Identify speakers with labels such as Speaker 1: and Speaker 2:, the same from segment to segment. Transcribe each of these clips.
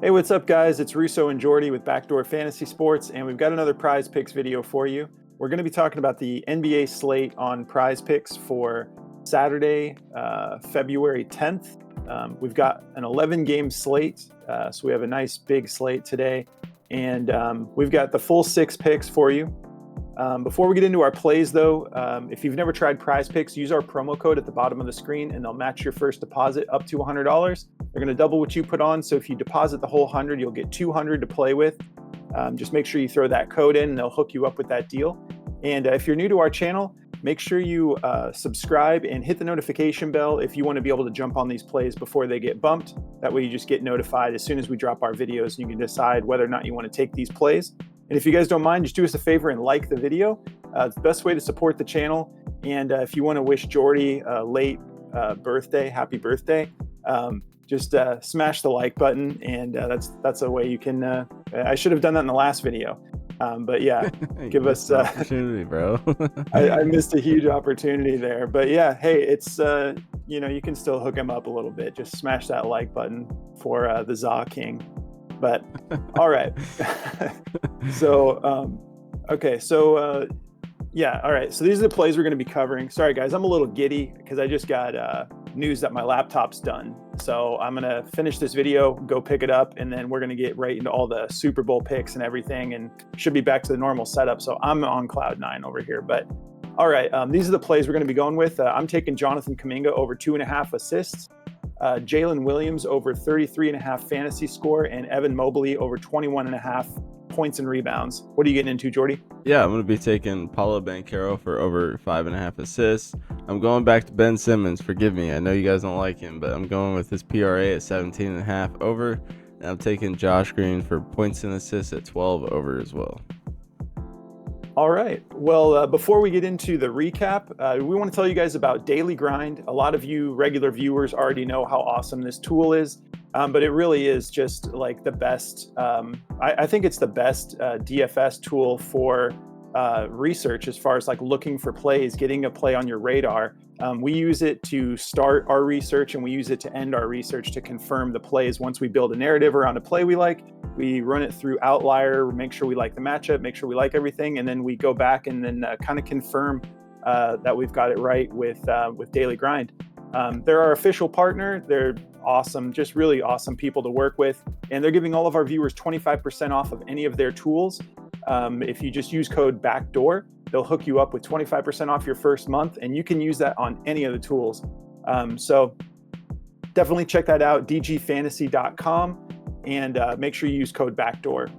Speaker 1: Hey, what's up, guys? It's Russo and Jordy with Backdoor Fantasy Sports, and we've got another Prize Picks video for you. We're going to be talking about the NBA slate on Prize Picks for Saturday, February 10th. We've got an 11-game slate, so we have a nice big slate today, and we've got the full 6 picks for you. Before we get into our plays, though, if you've never tried Prize Picks, use our promo code at the bottom of the screen, and they'll match your first deposit up to $100. They're going to double what you put on, so if you deposit the whole 100, you'll get 200 to play with. Just make sure you throw that code in, and they'll hook you up with that deal. And if you're new to our channel, make sure you subscribe and hit the notification bell if you want to be able to jump on these plays before they get bumped. That way you just get notified as soon as we drop our videos, and you can decide whether or not you want to take these plays. And if you guys don't mind, just do us a favor and like the video. It's the best way to support the channel. And if you want to wish Jordy a late birthday, happy birthday, just smash the like button. And that's a way you can. I should have done that in the last video. But yeah, give us
Speaker 2: opportunity, bro.
Speaker 1: I missed a huge opportunity there. But yeah, hey, it's you can still hook him up a little bit. Just smash that like button for the Za King. But all right. So okay, so yeah, all right. So these are the plays we're going to be covering. Sorry guys, I'm a little giddy because I just got news that my laptop's done. So I'm going to finish this video, go pick it up, and then we're going to get right into all the Super Bowl picks and everything, and should be back to the normal setup. So I'm on cloud 9 over here. But all right, these are the plays we're going to be going with. I'm taking Jonathan Kuminga over 2.5 assists. Jaylen Williams over 33.5 fantasy score, and Evan Mobley over 21.5 points and rebounds. What are you getting into, Jordy?
Speaker 2: Yeah, I'm going to be taking Paolo Banchero for over 5.5 assists. I'm going back to Ben Simmons. Forgive me. I know you guys don't like him, but I'm going with his PRA at 17.5 over. And I'm taking Josh Green for points and assists at 12 over as well.
Speaker 1: All right. Well, before we get into the recap, we want to tell you guys about Daily Grind. A lot of you regular viewers already know how awesome this tool is, but it really is just like the best. I think it's the best DFS tool for research as far as like looking for plays, getting a play on your radar. We use it to start our research, and we use it to end our research to confirm the plays. Once we build a narrative around a play we like, we run it through Outlier, make sure we like the matchup, make sure we like everything, and then we go back and then kind of confirm that we've got it right with Daily Grind. They're our official partner. They're awesome, just really awesome people to work with, and they're giving all of our viewers 25% off of any of their tools. If you just use code BACKDOOR, they'll hook you up with 25% off your first month, and you can use that on any of the tools. So definitely check that out, dgfantasy.com, and make sure you use code BACKDOOR.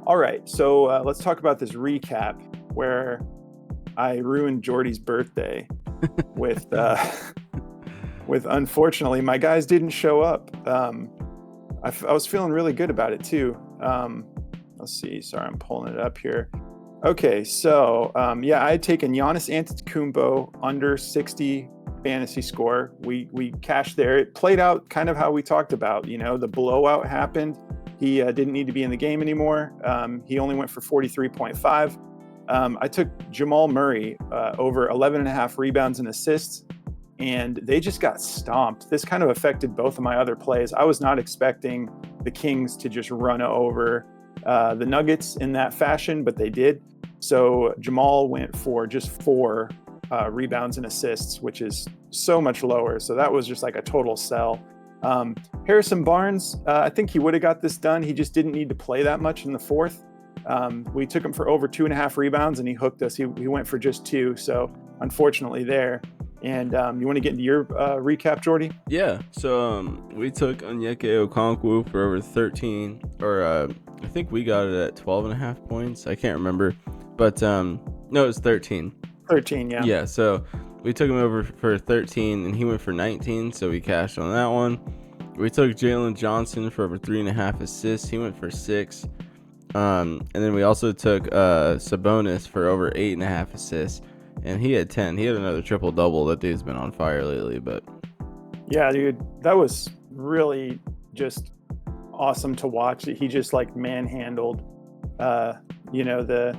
Speaker 1: All right, so let's talk about this recap where I ruined Jordy's birthday with unfortunately, my guys didn't show up. I was feeling really good about it too. Let's see. Sorry, I'm pulling it up here. Okay, so yeah, I had taken Giannis Antetokounmpo under 60 fantasy score. We cashed there. It played out kind of how we talked about. You know, the blowout happened. He didn't need to be in the game anymore. He only went for 43.5. I took Jamal Murray over 11.5 rebounds and assists, and they just got stomped. This kind of affected both of my other plays. I was not expecting the Kings to just run over the Nuggets in that fashion, but they did. So Jamal went for just 4 rebounds and assists, which is so much lower. So that was just like a total sell. Harrison Barnes, I think he would have got this done. He just didn't need to play that much in the fourth. We took him for over 2.5 rebounds, and he hooked us. He went for just 2. So unfortunately there. And you want to get into your recap, Jordy?
Speaker 2: Yeah, so we took Onyeka Okonkwo for over 13, or I think we got it at 12.5 points. I can't remember, but no, it was 13.
Speaker 1: 13, yeah.
Speaker 2: Yeah, so we took him over for 13, and he went for 19, so we cashed on that one. We took Jalen Johnson for over 3.5 assists. He went for 6. And then we also took Sabonis for over 8.5 assists. And he had 10. He had another triple-double. That dude's been on fire lately, but...
Speaker 1: Yeah, dude, that was really just awesome to watch. He just, like, manhandled, the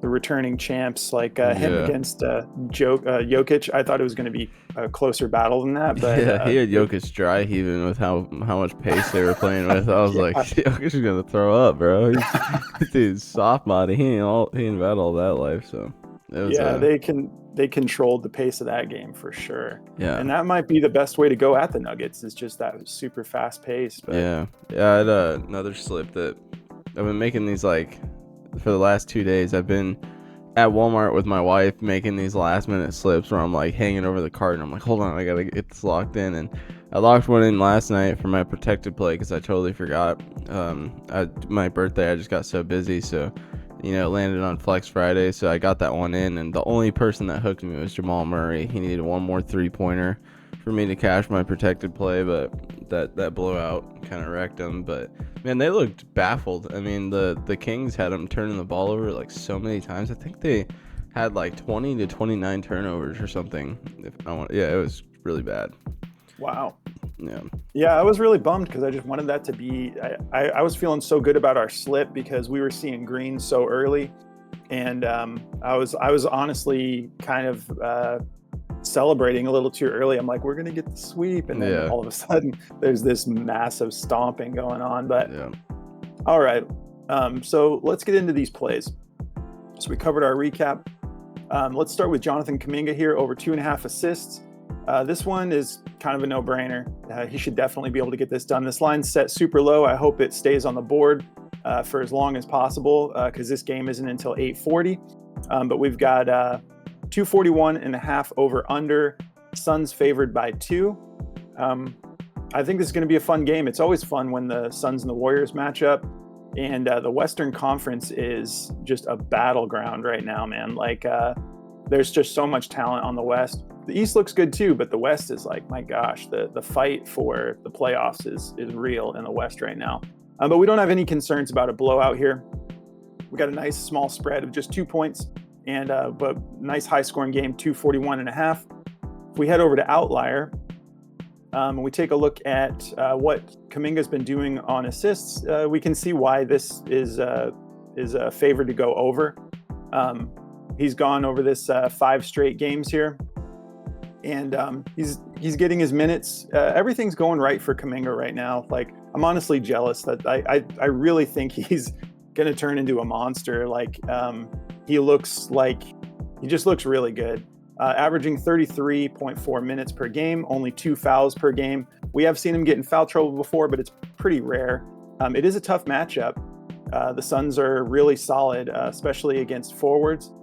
Speaker 1: returning champs like him
Speaker 2: Yeah.
Speaker 1: against Jokic. I thought it was going to be a closer battle than that, but
Speaker 2: Yeah, he had Jokic dry heaving with how much pace they were playing with. I was
Speaker 1: yeah,
Speaker 2: like, Jokic is gonna throw up, bro. Dude's soft body. He ain't about all that life. So it was
Speaker 1: yeah, they controlled the pace of that game for sure.
Speaker 2: yeah.
Speaker 1: And that might be the best way to go at the Nuggets, is just that super fast pace. But
Speaker 2: Yeah. I had another slip that I've been making these like for the last 2 days. I've been at Walmart with my wife making these last minute slips where I'm like hanging over the cart and I'm like, hold on, I gotta get this locked in. And I locked one in last night for my protected play because I totally forgot. My birthday, I just got so busy, so it landed on Flex Friday, so I got that one in. And the only person that hooked me was Jamal Murray. He needed one more 3-pointer for me to cash my protected play, but that blowout kind of wrecked him. But man, they looked baffled. I mean, the Kings had them turning the ball over like so many times. I think they had like 20 to 29 turnovers or something. It was really bad.
Speaker 1: wow.
Speaker 2: Yeah,
Speaker 1: I was really bummed because I just wanted that to be. I was feeling so good about our slip because we were seeing green so early, and I was honestly kind of celebrating a little too early. I'm like, we're gonna get the sweep, and then all of a sudden there's this massive stomping going on. But all right, so let's get into these plays. So we covered our recap. Let's start with Jonathan Kuminga here, over 2.5 assists. This one is kind of a no-brainer. He should definitely be able to get this done. This line's set super low. I hope it stays on the board for as long as possible because this game isn't until 8:40. But we've got 241.5 over under. Suns favored by 2. I think this is going to be a fun game. It's always fun when the Suns and the Warriors match up. And the Western Conference is just a battleground right now, man. Like, there's just so much talent on the West. The East looks good too, but the West is like, my gosh, the fight for the playoffs is real in the West right now. But we don't have any concerns about a blowout here. We got a nice small spread of just 2 points, and but nice high scoring game, 241.5. If we head over to Outlier, and we take a look at what Kuminga's been doing on assists, we can see why this is favored to go over. He's gone over this 5 straight games here, and he's getting his minutes. Everything's going right for Kuminga right now. Like, I'm honestly jealous that I really think he's gonna turn into a monster. Like, he just looks really good. Averaging 33.4 minutes per game, only 2 fouls per game. We have seen him get in foul trouble before, but it's pretty rare. It is a tough matchup. The Suns are really solid, especially against forwards.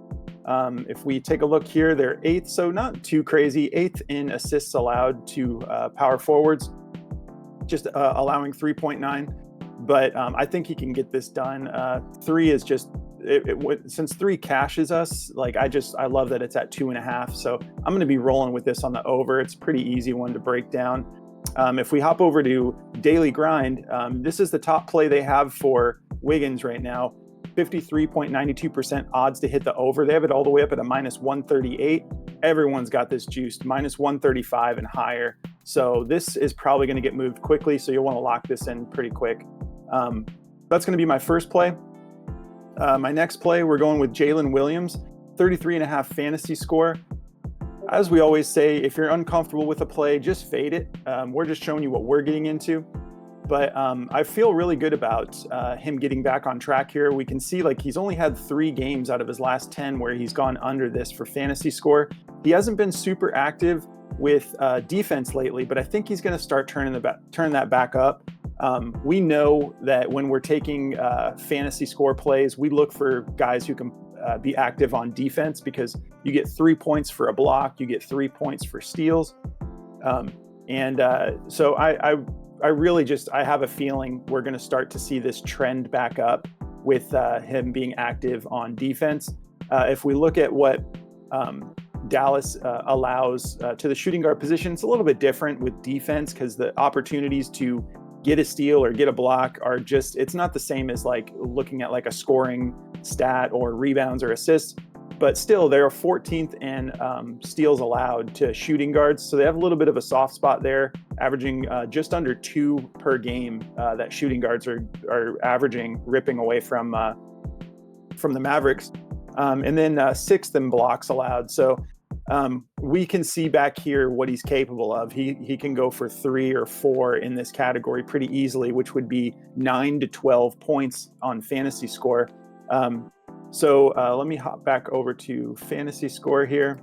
Speaker 1: If we take a look here, they're 8th, so not too crazy. 8th in assists allowed to power forwards, just allowing 3.9. But I think he can get this done. 3 is just, since 3 cashes us, like, I love that it's at 2.5. So I'm going to be rolling with this on the over. It's a pretty easy one to break down. If we hop over to Daily Grind, this is the top play they have for Wiggins right now. 53.92% odds to hit the over. They have it all the way up at a -138. Everyone's got this juiced, -135 and higher. So this is probably going to get moved quickly. So you'll want to lock this in pretty quick. That's going to be my first play. My next play, we're going with Jaylen Williams, 33.5 fantasy score. As we always say, if you're uncomfortable with a play, just fade it. We're just showing you what we're getting into. But I feel really good about him getting back on track here. We can see, like, he's only had 3 games out of his last 10 where he's gone under this for fantasy score. He hasn't been super active with defense lately, but I think he's going to start turn that back up. We know that when we're taking fantasy score plays, we look for guys who can be active on defense, because you get 3 points for a block, you get 3 points for steals. So I really I have a feeling we're going to start to see this trend back up with him being active on defense. If we look at what Dallas allows to the shooting guard position, it's a little bit different with defense, because the opportunities to get a steal or get a block are it's not the same as like looking at like a scoring stat or rebounds or assists. But still, they're 14th in steals allowed to shooting guards. So they have a little bit of a soft spot there, averaging just under 2 per game that shooting guards are averaging, ripping away from the Mavericks. and then sixth in blocks allowed. So we can see back here what he's capable of. He can go for 3 or 4 in this category pretty easily, which would be 9 to 12 points on fantasy score. So let me hop back over to fantasy score here.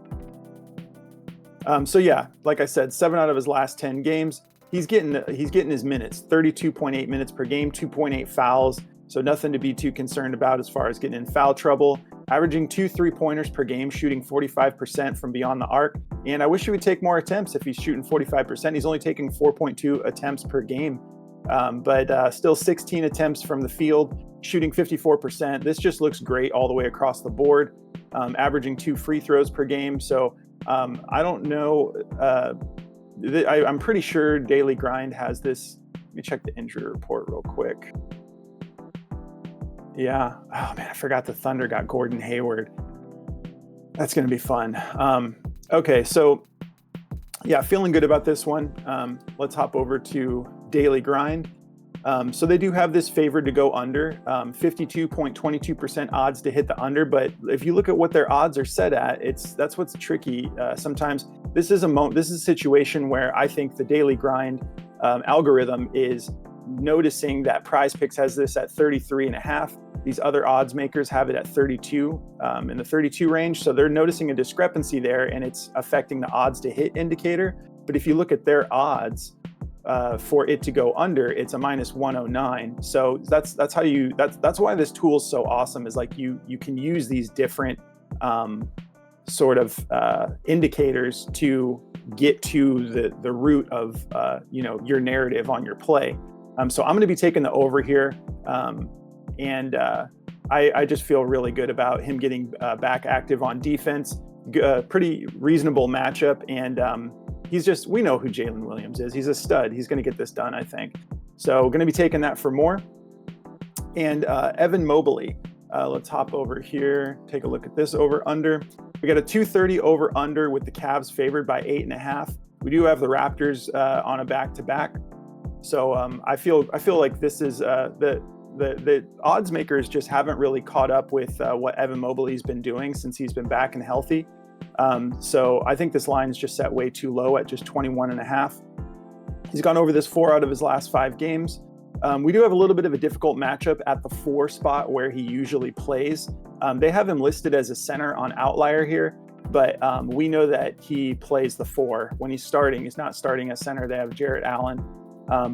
Speaker 1: So yeah, like I said, 7 out of his last 10 games, he's getting his minutes, 32.8 minutes per game, 2.8 fouls. So nothing to be too concerned about as far as getting in foul trouble. Averaging 2 3-pointers per game, shooting 45% from beyond the arc. And I wish he would take more attempts if he's shooting 45%. He's only taking 4.2 attempts per game, but still 16 attempts from the field, shooting 54%. This just looks great all the way across the board, averaging 2 free throws per game. So I don't know. I'm pretty sure Daily Grind has this. Let me check the injury report real quick. Yeah. Oh man, I forgot the Thunder got Gordon Hayward. That's going to be fun. Okay, so yeah, feeling good about this one. Let's hop over to Daily Grind. So they do have this favored to go under, 52.22% odds to hit the under. But if you look at what their odds are set at, that's what's tricky. Sometimes this is a situation where I think the Daily Grind algorithm is noticing that Prize Picks has this at 33.5. These other odds makers have it at 32, in the 32 range. So they're noticing a discrepancy there, and it's affecting the odds to hit indicator. But if you look at their odds for it to go under, it's a -109. So that's why this tool is so awesome. Is like you can use these different sort of indicators to get to the root of your narrative on your play. So I'm going to be taking the over here. And I just feel really good about him getting back active on defense. Pretty reasonable matchup. And we know who Jaylen Williams is. He's a stud. He's going to get this done, I think. So we're going to be taking that for more. And Evan Mobley. Let's hop over here. Take a look at this over-under. We got a 230 over-under with the Cavs favored by 8.5. We do have the Raptors on a back-to-back. So I feel like this is the odds makers just haven't really caught up with what Evan Mobley's been doing since he's been back and healthy. So I think this line is just set way too low at just 21.5. He's gone over this 4 out of his last 5 games. We do have a little bit of a difficult matchup at the 4 spot where he usually plays. They have him listed as a center on Outlier here, but we know that he plays the 4 when he's starting. He's not starting as center. They have Jarrett Allen.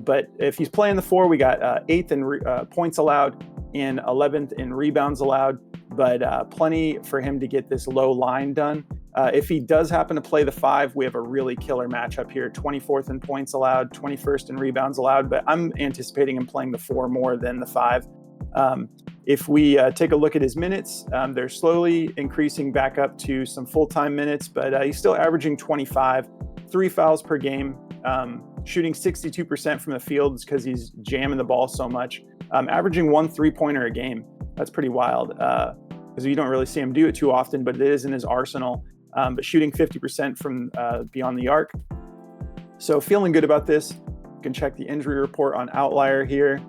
Speaker 1: But if he's playing the 4, we got 8th in points allowed and 11th in rebounds allowed, but plenty for him to get this low line done. If he does happen to play the 5, we have a really killer matchup here. 24th in points allowed, 21st in rebounds allowed, but I'm anticipating him playing the 4 more than the 5. If we take a look at his minutes, they're slowly increasing back up to some full-time minutes, but he's still averaging 25, 3 fouls per game, shooting 62% from the field because he's jamming the ball so much, averaging 1 3-pointer a game. That's pretty wild because you don't really see him do it too often, but it is in his arsenal. But shooting 50% from beyond the arc. So feeling good about this. You can check the injury report on Outlier here.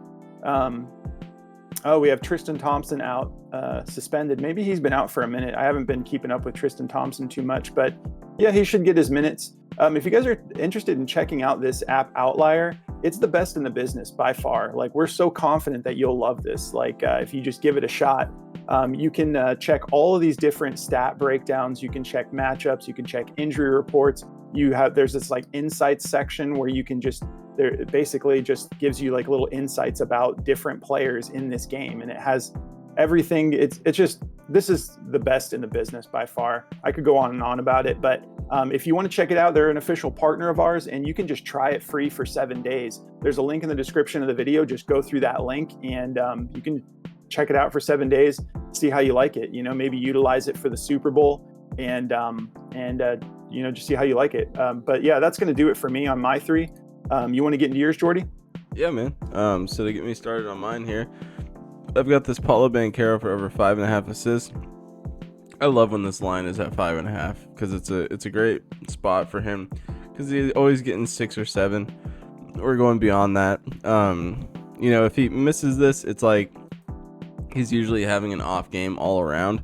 Speaker 1: We have Tristan Thompson out, suspended. Maybe he's been out for a minute. I haven't been keeping up with Tristan Thompson too much, but yeah, he should get his minutes. If you guys are interested in checking out this app Outlier, it's the best in the business by far. Like, we're so confident that you'll love this. Like, if you just give it a shot, you can check all of these different stat breakdowns. You can check matchups. You can check injury reports. There's this like insights section where you can it basically just gives you like little insights about different players in this game. And it has everything. This is the best in the business by far. I could go on and on about it, but if you want to check it out, they're an official partner of ours, and you can just try it free for 7 days. There's a link in the description of the video. Just go through that link and you can check it out for 7 days, see how you like it. Maybe utilize it for the Super Bowl and just see how you like it. But yeah, that's going to do it for me on my 3. You want to get into yours, Jordy?
Speaker 2: Yeah, man. So to get me started on mine here, I've got this Paolo Banchero for over 5.5 assists. I love when this line is at 5.5 because it's a great spot for him because he's always getting 6 or 7. We're going beyond that. If he misses this, it's like he's usually having an off game all around.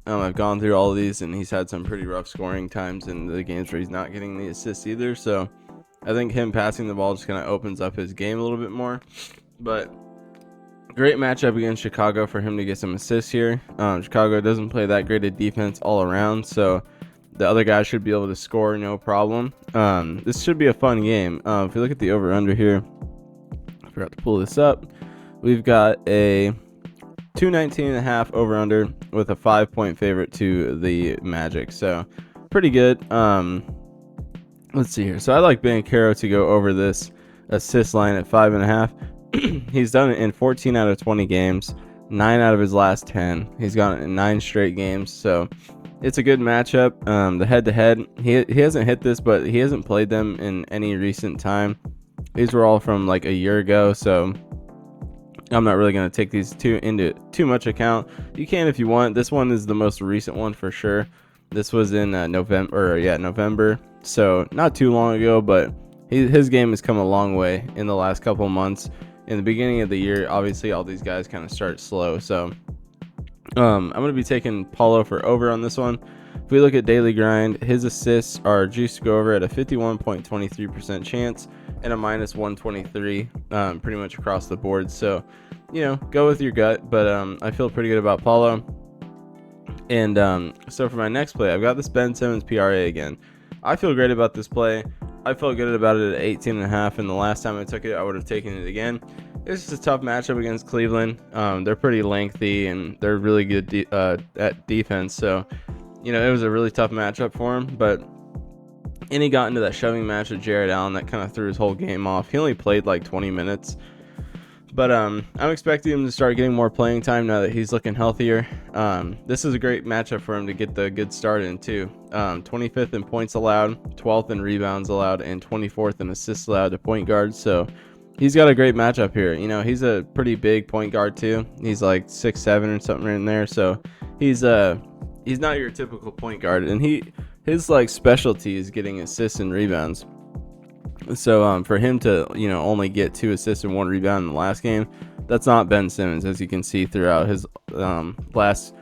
Speaker 2: I've gone through all of these, and he's had some pretty rough scoring times in the games where he's not getting the assists either. So I think him passing the ball just kind of opens up his game a little bit more. But great matchup against Chicago for him to get some assists here. Chicago doesn't play that great a defense all around, so the other guy should be able to score no problem. This should be a fun game. If you look at the over-under here, I forgot to pull this up. We've got a 219.5 over-under with a 5-point favorite to the Magic, so pretty good. Let's see here. So I like Banchero to go over this assist line at 5.5. He's done it in 14 out of 20 games, 9 out of his last 10. He's gone it in 9 straight games, so it's a good matchup. The head-to-head, he hasn't hit this, but he hasn't played them in any recent time. These were all from like a year ago, so I'm not really going to take these two into too much account. You can if you want. This one is the most recent one for sure. This was in November, so not too long ago, but his game has come a long way in the last couple of months. In the beginning of the year, obviously all these guys kind of start slow, so I'm going to be taking Paolo for over on this one. If we look at daily grind, his assists are juiced to go over at a 51.23% chance and a minus 123 pretty much across the board. So, go with your gut, but I feel pretty good about Paolo. And so for my next play, I've got this Ben Simmons PRA again. I feel great about this play. I felt good about it at 18.5, and the last time I took it, I would have taken it again. It's just a tough matchup against Cleveland. They're pretty lengthy, and they're really good at defense. So, it was a really tough matchup for him. And he got into that shoving match with Jared Allen that kind of threw his whole game off. He only played like 20 minutes. But I'm expecting him to start getting more playing time now that he's looking healthier. This is a great matchup for him to get the good start in too. 25th in points allowed, 12th in rebounds allowed, and 24th in assists allowed to point guard. So he's got a great matchup here. He's a pretty big point guard too. He's like 6'7" or something in there. So he's not your typical point guard, and his like specialty is getting assists and rebounds. So for him to only get 2 assists and 1 rebound in the last game, that's not Ben Simmons, as you can see throughout his last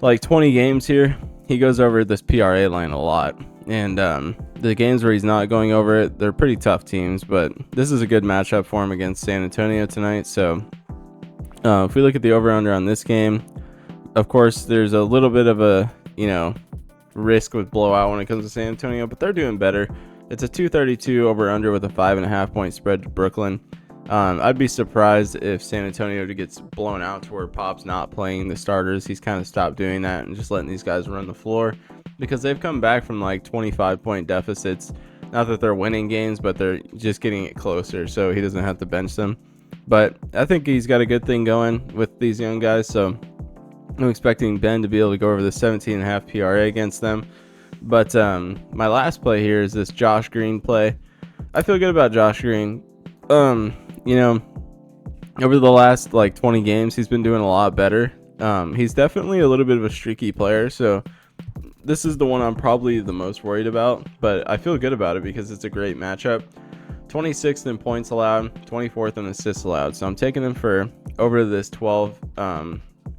Speaker 2: like 20 games here. He goes over this PRA line a lot, and the games where he's not going over it, they're pretty tough teams. But this is a good matchup for him against San Antonio tonight. So if we look at the over/under on this game, of course there's a little bit of a risk with blowout when it comes to San Antonio, but they're doing better. It's a 232 over/under with a 5.5 point spread to Brooklyn. I'd be surprised if San Antonio gets blown out to where Pop's not playing the starters. He's kind of stopped doing that and just letting these guys run the floor, because they've come back from like 25-point deficits. Not that they're winning games, but they're just getting it closer, so he doesn't have to bench them. But I think he's got a good thing going with these young guys, so I'm expecting Ben to be able to go over the 17.5 PRA against them. But my last play here is this Josh Green play. I feel good about Josh Green. Over the last like 20 games, he's been doing a lot better. He's definitely a little bit of a streaky player, so this is the one I'm probably the most worried about. But I feel good about it because it's a great matchup. 26th in points allowed, 24th in assists allowed. So I'm taking him for over this 12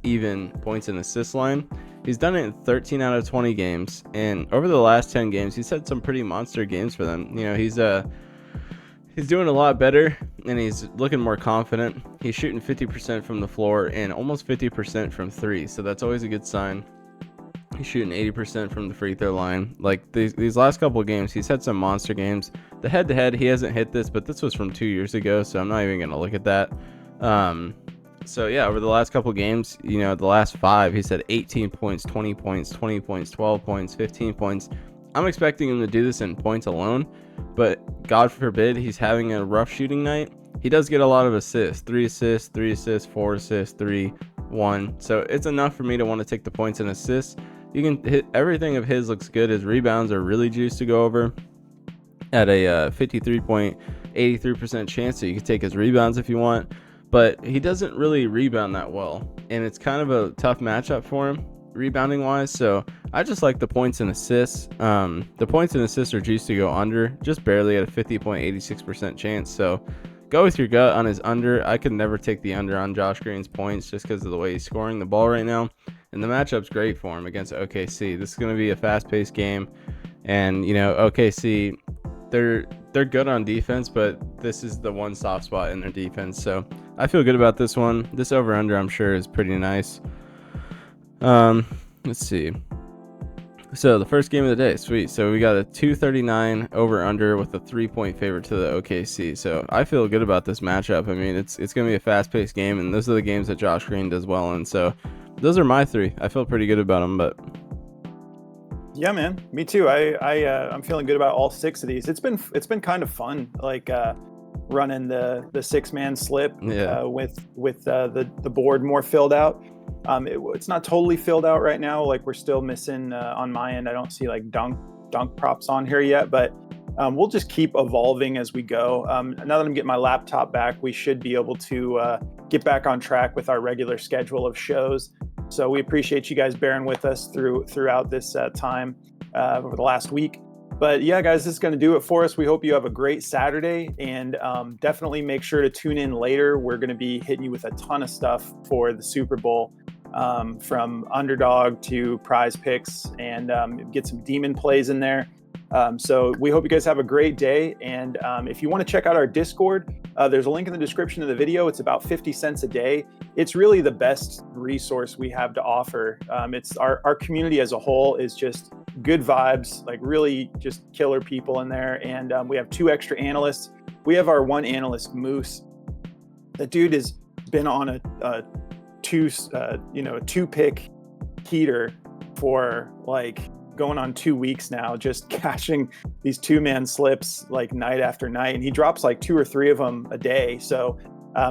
Speaker 2: even points and assists line. He's done it in 13 out of 20 games, and over the last 10 games, he's had some pretty monster games for them. He's doing a lot better, and he's looking more confident. He's shooting 50% from the floor and almost 50% from 3, so that's always a good sign. He's shooting 80% from the free throw line. Like these last couple of games, he's had some monster games. The head-to-head, he hasn't hit this, but this was from 2 years ago, so I'm not even going to look at that. So yeah, over the last couple of games, the last 5, he's had 18 points, 20 points, 20 points, 12 points, 15 points. I'm expecting him to do this in points alone, but God forbid he's having a rough shooting night. He does get a lot of assists, 3 assists, 3 assists, 4 assists, 3, 1. So it's enough for me to want to take the points and assists. You can hit everything of his looks good. His rebounds are really juiced to go over at a 53.83% chance. So you can take his rebounds if you want. But he doesn't really rebound that well, and it's kind of a tough matchup for him rebounding wise. So I just like the points and assists. The points and assists are juiced to go under, just barely at a 50.86% chance. So go with your gut on his under. I could never take the under on Josh Green's points just because of the way he's scoring the ball right now. and the matchup's great for him against OKC. This is going to be a fast-paced game, and OKC, they're good on defense, but this is the one soft spot in their defense. So I feel good about this one. This over/under, I'm sure, is pretty nice. Let's see. So the first game of the day, sweet. So we got a 239 over/under with a 3-point favorite to the OKC. So I feel good about this matchup. I mean, it's going to be a fast-paced game, and those are the games that Josh Green does well in. So those are my 3. I feel pretty good about them, but
Speaker 1: yeah, man, me too. I'm feeling good about all 6 of these. It's been kind of fun, like running the 6-man slip with the board more filled out. It's not totally filled out right now. Like, we're still missing on my end. I don't see like dunk props on here yet, but we'll just keep evolving as we go. Now that I'm getting my laptop back, we should be able to get back on track with our regular schedule of shows. So we appreciate you guys bearing with us throughout this time over the last week. But yeah, guys, this is going to do it for us. We hope you have a great Saturday, and definitely make sure to tune in later. We're going to be hitting you with a ton of stuff for the Super Bowl, from underdog to prize picks, and get some demon plays in there. So we hope you guys have a great day. And if you want to check out our Discord, there's a link in the description of the video. It's about 50 cents a day. It's really the best resource we have to offer. It's our community as a whole is just good vibes, like really just killer people in there. And we have 2 extra analysts. We have our one analyst, Moose. The dude has been on a 2-pick heater for like going on 2 weeks now, just cashing these 2-man slips like night after night, and he drops like 2 or 3 of them a day. So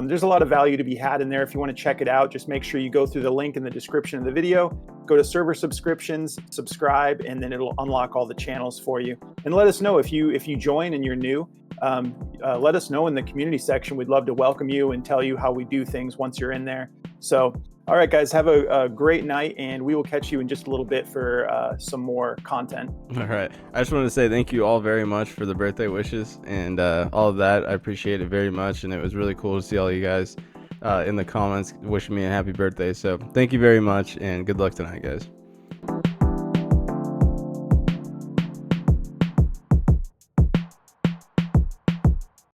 Speaker 1: there's a lot of value to be had in there. If you want to check it out, just make sure you go through the link in the description of the video, go to server subscriptions, subscribe, and then it'll unlock all the channels for you. And let us know if you join and you're new. Let us know in the community section. We'd love to welcome you and tell you how we do things once you're in there. So all right, guys, have a great night, and we will catch you in just a little bit for some more content.
Speaker 2: All right. I just wanted to say thank you all very much for the birthday wishes and all of that. I appreciate it very much, and it was really cool to see all you guys in the comments wishing me a happy birthday. So thank you very much, and good luck tonight, guys.